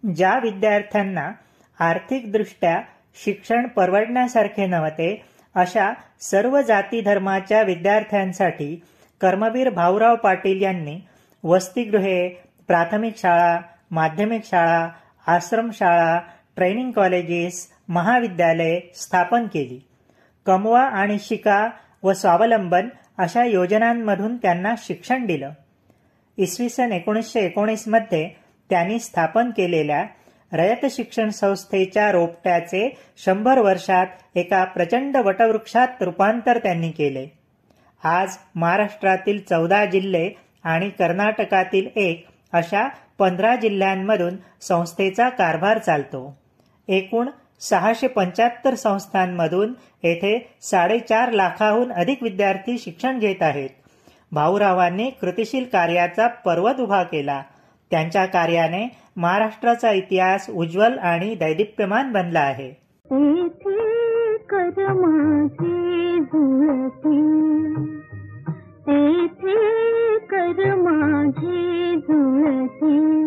ज्या विद्यार्थ्यांना आर्थिकदृष्ट्या शिक्षण परवडण्यासारखे नव्हते अशा सर्व जाती धर्माच्या विद्यार्थ्यांसाठी कर्मवीर भाऊराव पाटील यांनी वसतिगृहे, प्राथमिक शाळा, माध्यमिक शाळा, आश्रमशाळा, ट्रेनिंग कॉलेजेस, महाविद्यालये स्थापन केली. कमवा आणि शिका व स्वावलंबन अशा योजनांमधून त्यांना शिक्षण दिलं. इसवी सन 1919 मध्ये त्यांनी स्थापन केलेल्या रयत शिक्षण संस्थेच्या रोपट्याचे 100 वर्षात एका प्रचंड वटवृक्षात रूपांतर त्यांनी केले. आज महाराष्ट्रातील 14 जिल्हे आणि कर्नाटकातील 1 अशा 15 जिल्ह्यांमधून संस्थेचा कारभार चालतो. एकूण 675 संस्थांमधून येथे 4.5 लाखाहून अधिक विद्यार्थी शिक्षण घेत आहेत. भाऊरावांनी कृतिशील कार्याचा पर्वत उभा केला. त्यांच्या कार्याने महाराष्ट्राचा इतिहास उज्ज्वल आणि दैदिप्यमान बनला आहे. येथे कर माझे जुळते, येथे कर माझे जुळते.